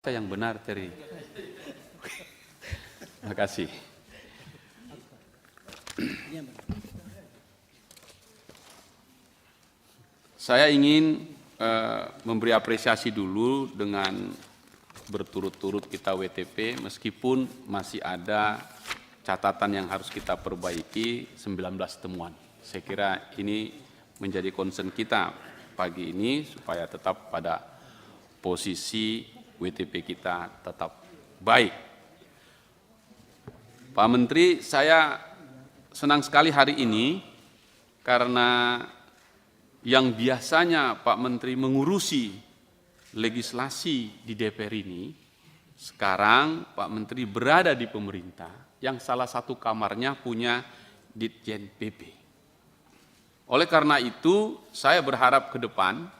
Yang benar, Terry. Terima kasih. Saya ingin memberi apresiasi dulu dengan berturut-turut kita WTP, meskipun masih ada catatan yang harus kita perbaiki, 19 temuan. Saya kira ini menjadi concern kita pagi ini supaya tetap pada posisi WTP kita tetap baik. Pak Menteri, saya senang sekali hari ini karena yang biasanya Pak Menteri mengurusi legislasi di DPR ini, sekarang Pak Menteri berada di pemerintah yang salah satu kamarnya punya Ditjen PP. Oleh karena itu, saya berharap ke depan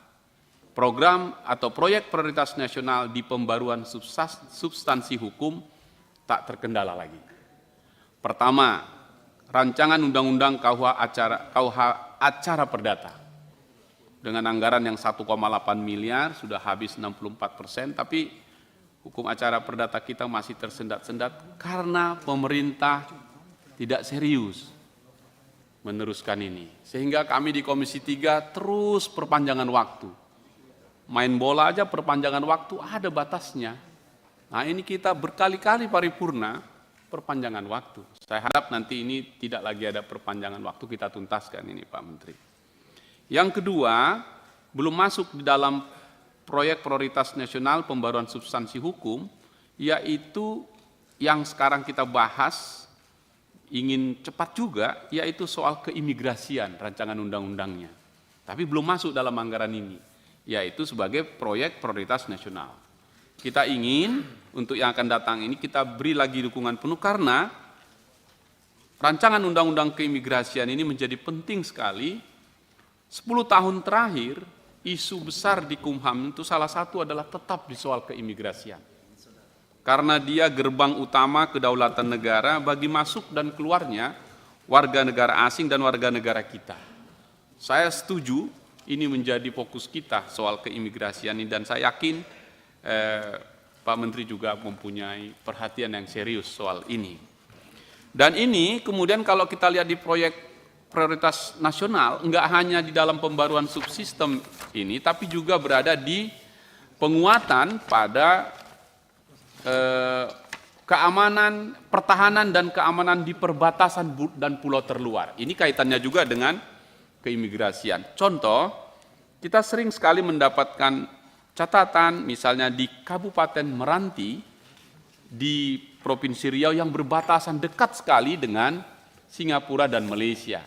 program atau proyek prioritas nasional di pembaruan substansi hukum tak terkendala lagi. Pertama, rancangan undang-undang KUH acara perdata. Dengan anggaran yang 1,8 miliar, sudah habis 64%, tapi hukum acara perdata kita masih tersendat-sendat karena pemerintah tidak serius meneruskan ini. Sehingga kami di Komisi 3 terus perpanjangan waktu. Main bola aja perpanjangan waktu ada batasnya. Nah ini kita berkali-kali paripurna perpanjangan waktu. Saya harap nanti ini tidak lagi ada perpanjangan waktu, kita tuntaskan ini Pak Menteri. Yang kedua, belum masuk di dalam proyek prioritas nasional pembaruan substansi hukum, yaitu yang sekarang kita bahas, ingin cepat juga, yaitu soal keimigrasian rancangan undang-undangnya. Tapi belum masuk dalam anggaran ini, yaitu sebagai proyek prioritas nasional. Kita ingin untuk yang akan datang ini kita beri lagi dukungan penuh karena rancangan undang-undang keimigrasian ini menjadi penting sekali. 10 tahun terakhir, isu besar di Kumham itu salah satu adalah tetap di soal keimigrasian. Karena dia gerbang utama kedaulatan negara bagi masuk dan keluarnya warga negara asing dan warga negara kita. Saya setuju ini menjadi fokus kita soal keimigrasian ini dan saya yakin Pak Menteri juga mempunyai perhatian yang serius soal ini. Dan ini kemudian kalau kita lihat di proyek prioritas nasional, enggak hanya di dalam pembaruan subsistem ini, tapi juga berada di penguatan pada keamanan, pertahanan dan keamanan di perbatasan dan pulau terluar. Ini kaitannya juga dengan keimigrasian. Contoh, kita sering sekali mendapatkan catatan misalnya di Kabupaten Meranti di Provinsi Riau yang berbatasan dekat sekali dengan Singapura dan Malaysia.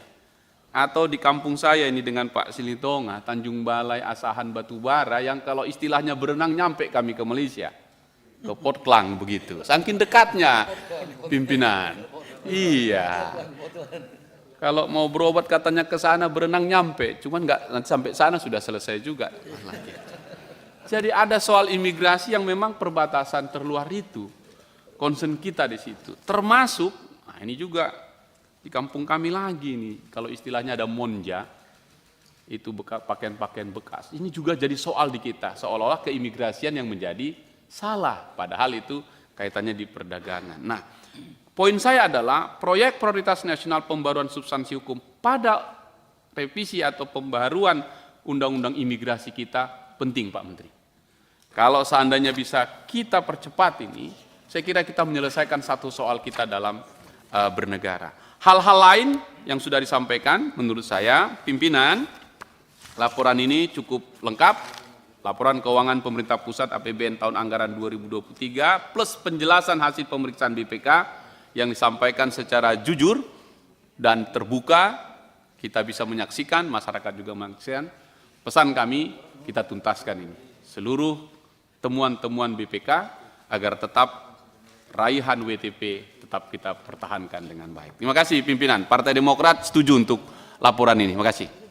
Atau di kampung saya ini dengan Pak Silitonga, Tanjung Balai, Asahan, Batubara yang kalau istilahnya berenang nyampe kami ke Malaysia. Ke Port Klang begitu. Saking dekatnya pimpinan. Iya. Kalau mau berobat katanya ke sana berenang nyampe, cuman nggak nanti sampai sana sudah selesai juga. Jadi ada soal imigrasi yang memang perbatasan terluar itu, concern kita di situ. Termasuk, nah ini juga di kampung kami lagi nih, kalau istilahnya ada monja, itu pakaian-pakaian bekas. Ini juga jadi soal di kita, seolah-olah keimigrasian yang menjadi salah, padahal itu kaitannya di perdagangan. Nah, poin saya adalah proyek prioritas nasional pembaruan substansi hukum pada revisi atau pembaruan undang-undang imigrasi kita penting Pak Menteri. Kalau seandainya bisa kita percepat ini, saya kira kita menyelesaikan satu soal kita dalam bernegara. Hal-hal lain yang sudah disampaikan menurut saya, pimpinan, laporan ini cukup lengkap. Laporan keuangan pemerintah pusat APBN tahun anggaran 2023 plus penjelasan hasil pemeriksaan BPK yang disampaikan secara jujur dan terbuka, kita bisa menyaksikan, masyarakat juga menyaksikan. Pesan kami, kita tuntaskan ini. Seluruh temuan-temuan BPK agar tetap raihan WTP tetap kita pertahankan dengan baik. Terima kasih pimpinan. Partai Demokrat setuju untuk laporan ini. Terima kasih.